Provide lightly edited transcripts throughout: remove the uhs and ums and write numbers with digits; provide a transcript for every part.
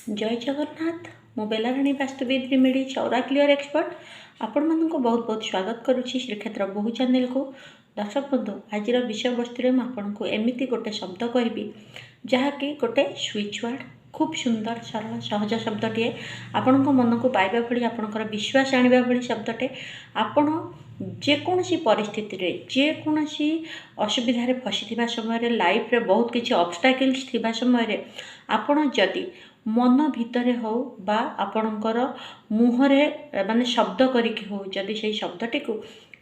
जय जगन्नाथ मु बेलाराणी वास्तुविद remedy Chaura clear expert आपण मानक बहुत बहुत स्वागत करुच्ची श्रीक्षेत्र बहु चैनल को। दर्शक बंधु आज विषय वस्तु में आपको एमती गोटे शब्द कहबी जहाँकि गोटे स्विच वर्ड खूब सुंदर सरल सहज शब्दटे आपण मन को पाइबा भली आपणकर विश्वास आने भली शब्दटे आपण जेकोसी परिस्थिति रे जेकोसी असुविधा फसी समय लाइफ रे बहुत किसी ऑब्स्टैकल्स थिबा समय आपण जदि मन भितर हो बा आपणकर मुहरे माने शब्द करिक हो जदि से शब्दटी को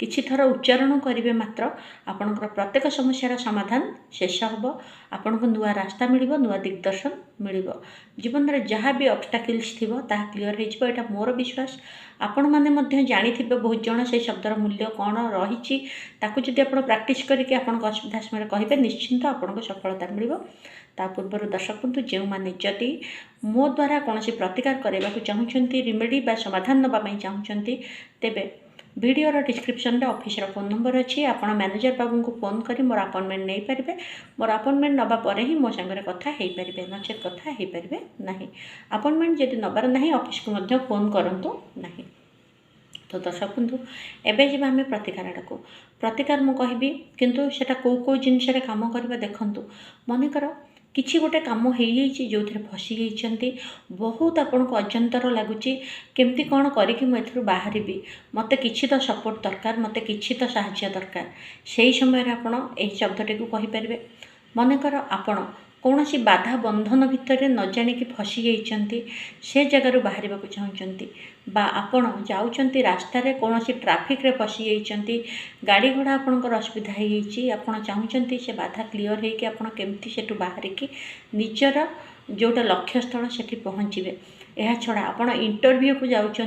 किछि थर उच्चारण करेंगे मात्र आपणकर प्रत्येक समस्यार समाधान शेष हम आपण को नुआ रास्ता मिल नुआ दिग्दर्शन मिल जीवन में जहाँ भी ऑब्स्टैकल्स थी क्लीयर होटा मोर विश्वास आपण मैंने जानी बहुत जन से शब्दर मूल्य कौन रही जदि आप प्रैक्टिस करके असुविधा समय कहे निश्चिंत आपको सफलता मिल ता पूर्व दर्शक बंधु जो मैंने जदि मो द्वारा कौन प्रतिकार करने को चाहूँगी रिमेडी बा समाधान नापी चाहूँगी तेबे वीडियोर डिस्क्रिप्शन रे ऑफिसर फोन नंबर अच्छी आप मैनेजर बाबू को फोन कर मोर अपॉइंटमेंट नहीं पारे मोर अपॉइंटमेंट नवा पर ही मो सांगे कथा हो पारे नचेत कथा हो पारे ना अपॉइंटमेंट जदि नबार ना ऑफिस को फोन करूँ ना। तो दर्शक बंधु एवं जी आम प्रतिकार आड़ को प्रतिकार मुझे किंतु सेटा कौ जिनस कम करवा देखूँ मनकर किसी गोटे कम हो जो फसी जाती बहुत आपन को अजंतर लगुच केमती कौन करके बाहर मत कि तो सपोर्ट दरकार मत कि तो साहाय्य दरकार से समय आपड़ यही शब्दटी को कहींपारे मनकर आपण कौन सी बाधा बंधन भितर न जाणिकी फसी जाती से जगार बाहर को चाहूँगी बा आपण जाऊँच रास्त कौन सी ट्राफिक रे फसी जाती गाड़ी घोड़ा आपणकर असुविधा हो चाहूँगी से बाधा क्लीयर होकि आपड़ केमती से बाहर की निजर जोटा लक्ष्यस्थल से पहुँचे यह छड़ा आपण इंटरव्यू को जाऊँच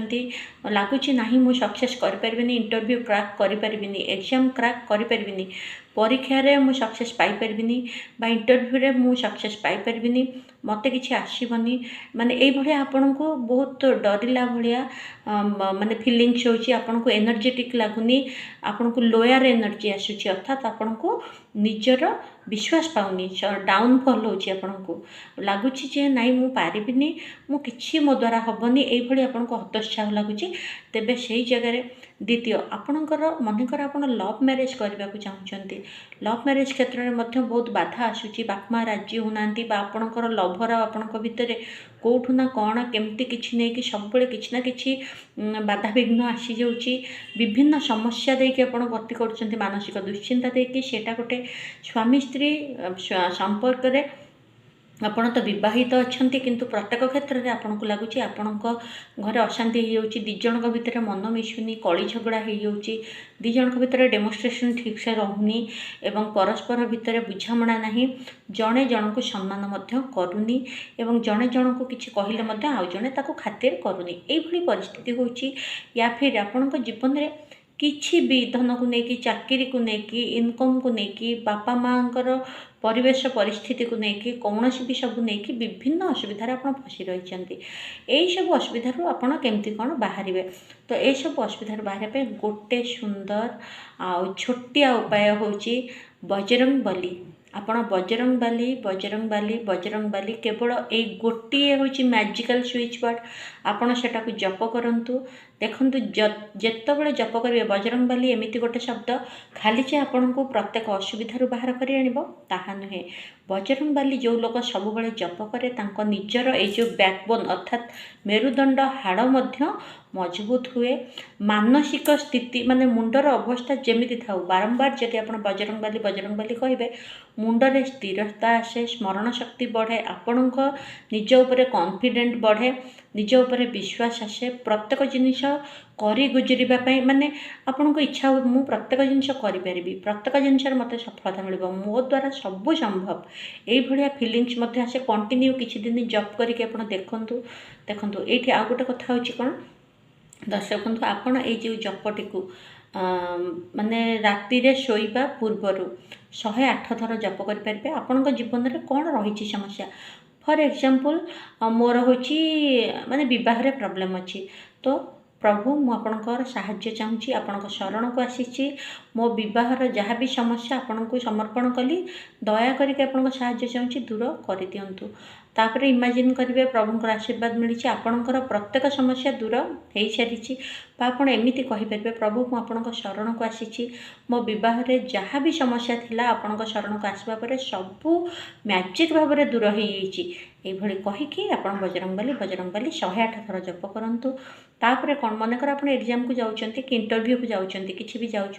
लगुच ना मु सक्सेस करें इंटरव्यू क्रैक करें एग्जाम क्रैक करें परीक्षा रे मु सक्सेस पाइपरिनी बा इंटरव्यू रे मु सक्सेस पाइपरिनी मत कि आसबनी माने यही भाया आपण को बहुत डरला भाया माने फिलिंग्स होची आपण को एनर्जेटिक लगुनी आपण को लोअर एनर्जी आसूची अर्थात आपण को निजर विश्वास पाउनी डाउनफॉल होची आपण को लगुच जे नाई मु पारिबिनी मु किछि मो द्वारा हबनी एही भली आपण को हतोत्साह लगुची तेबे सेही जगह द्वितीय आपणकर मनकर आप लव मैरेज करने को चाहूँगी लव मैरेज क्षेत्र में बहुत बाधा आसूची बाप माँ राजी होना आपणकर लभर आपण भितर कौटुना कौन केमती किसी नहीं कि सब किसी ना कि बाधा विघ्न आसी जाऊँगी विभिन्न समस्या देकी आप गति कर मानसिक दुश्चिंता देकी सेटा गोटे स्वामी स्त्री संपर्क में आपण तो विवाहित अच्छा किंतु प्रत्येक क्षेत्र में आपन को लगुच आपण घर अशांति हो दिज भितर मन मिशुनी कली झगड़ा हो दिज भितर डेमोन्स्ट्रेशन ठीक से रहूनी एवं परस्पर भितर बुझामणा नहीं जड़े जन को सम्मान करूनी एवं जड़े जन को किसी कहले आउ जड़े खातिर करूनी यही परिस्थिति होची या फिर आपण जीवन में किछि भी धन को लेकिन चाकरी को लेकिन इनकम को लेकिन बापा माँकर परिवेश परिस्थिति को लेकिन कौन भी सब नहीं विभिन्न असुविधार आप फसी रही यही सब असुविधार आपड़ केमती कौन बाहर तो ये सब असुविधार बाहर गोटे सुंदर आ छोटिया उपाय होची बजरंग बली आपण बजरंग बाली केवल ये गोटे हूँ मैजिकल स्विच वर्ड आपण सेटा को जप करंतु देखु जितेबाला जप करेंगे बजरंग बाली एमती गोटे शब्द खाली जे आपण को प्रत्येक असुविधा बाहर कर ताहा नुहे बजरंग बाली जो लोग सब जप करे तांको निजर ये जो बैकबोन अर्थात मेरुदंड हाड़ मजबूत हुए मानसिक स्थिति माने मुंडर अवस्था जमी था बारंबार जब आप बजरंग बाली कहे मुंडरे स्थिरता आसे स्मरण शक्ति बढ़े आपण निज उपरे कॉन्फिडेंट बढ़े निज उपरे विश्वास आसे प्रत्येक जिनिस करी गुजरिबा पई माने आपण को इच्छा मु प्रत्येक जिनिस करि परिबी प्रत्येक जिनिस मते सफलता मिलबो मो द्वारा सब संभव एई भलिया फीलिंग्स मते आसे कंटिन्यू किछि दिन जॉब करके आपण देखंतु एठी आ गोटे कथा होछि कोन दर्शक बंधु आपण ए जो जपटी को माने राति रे शोइबा पूर्वर 108 थर जप करें आपण जीवन में कौन रही समस्या फॉर एग्जांपल मोर होची माने विवाह रे प्रॉब्लम अच्छी तो प्रभु मुझे साहाय्य चाहूँगी आपण शरण को आसी मो बहर जहाँ भी समस्या आपण को समर्पण कली दया करके साहाय्य चाहूँगी दूर कर दिंतु तापर इमेजिन करेंगे प्रभुंर आशीर्वाद मिली आपणकर प्रत्येक समस्या दूर हो सारी आपण एमती कहीपर प्रभु मुझे शरण को आसी मो बह जहाँ भी समस्या थी आपण शरण को आसवा पर सबू मैजिक भाव में दूर हो कहीकि आप बजरंगबली 108 थर जप करूँ। तापर कौन मनकर आप एग्जाम को जाऊँच कि इंटरव्यू को जाऊँच कि भी जाऊँच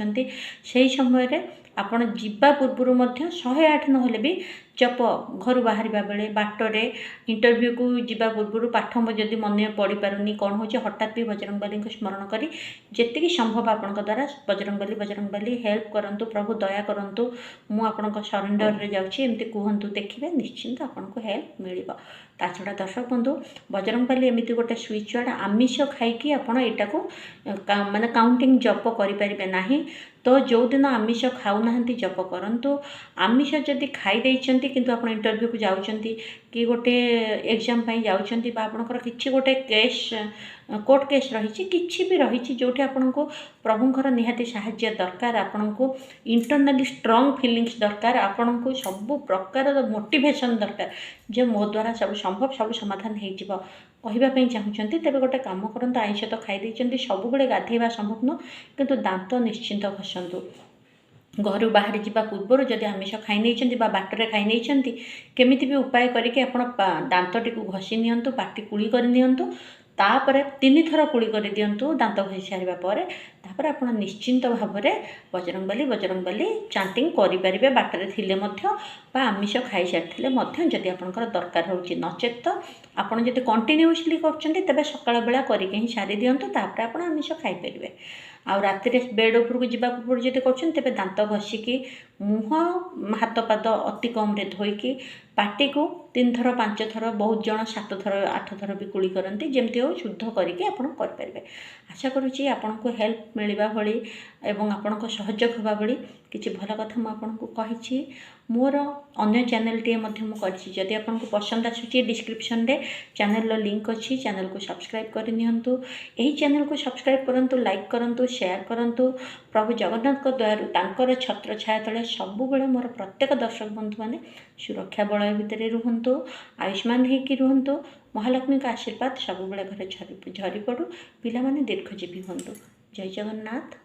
से समय आपण जीवा पूर्वर 108 नहले भी जप घर बाहर बेले बाटरे इंटरव्यू को जीवा पूर्वर पाठ जदि मन पढ़ी पारुनी कौन हो हठात भी बजरंगबली को स्मरण करी जी संभव आपण द्वारा बजरंगबली हेल्प करंतु प्रभु दया करंतु मु आपण सरेंडर रे जाउछि एमती कहतु देखिए निश्चिंत आपन को हेल्प मिल ता छड़ा दर्शक बंधु बजरंगबली एमती गोटे स्विच वर्ड आमिष खाई आपड़ यहाँ को माने काउंटिंग जप करें ना तो जो दिन आमिष खाऊना जप करूँ आमिष जदि खाई किंतु आप इंटरव्यू को जाऊँच कि गोटे एग्जाम जाऊँच आपणकर कि गोटे केस कोर्ट केस रही कि भी रही जो आपन को प्रभुंर निहाती साहाय्य दरकार आपन को इंटरनली स्ट्रॉन्ग फीलिंग्स दरकार आपन को सब प्रकार मोटिवेशन दरकार जे मो द्वारा सब संभव सब समाधान हो कहवाई चाहूँगी तेरे गोटे कम करते आइष तो खाई सब गाधेवा संभव नुह किंतु दांत निश्चिंत घसतु घर बाहर जावा पूर्वर जदि आमिष खाई नहीं बाटरे खाई नहीं केमी भी उपाय करके दांत टी घसी नियंतु पाटी कुली कर नियंतु तापर 3 थर कुली कर दिंतु दांत घसी सारा पर तापर आप निश्चिंत भाव में बजरंगबली चांटिंग करें बाटरे थिले आमिष खाई सारी जदि आपंकर दरकार हो नचेत तो आपड़ जब कंटिन्यूअसली कर सकाल बेला करके ही सारी दिंतु तापर आप आमिष खाईपर आ राति बेड उपरक जावा पूर्व जब कर दांत घसिकी मुह हाथ पाद अति कम धोईकी पाटी को 3 थर 5 थर बहुत जन 7 थर 8 थर भी कुली करती जमती हो शुद्ध करके करें। आशा करुँची आपन को हेल्प मिलवा भली एवं आपण को सहयोग होगा भली किसी भल कथा मुझे कही मोर अन्य चैनल टे जदि आपको पसंद आसूँ डिस्क्रिप्शन रे चैनल लिंक अच्छी चैनल को सब्सक्राइब कर नियंतु यही चैनल को सब्सक्राइब करंतु लाइक करंतु शेयर करंतु प्रभु जगन्नाथ द्वारा तांकर छत्र छाया तले सबु बेले मोर प्रत्येक दर्शक बंधु माने सुरक्षा बलय भितर रुहंतु आयुष्मान होकि रुहंतु महालक्ष्मी का आशीर्वाद सबु बेले घरे झरी पड़ू पिला माने दीर्घजीवी हंतु। जय जगन्नाथ।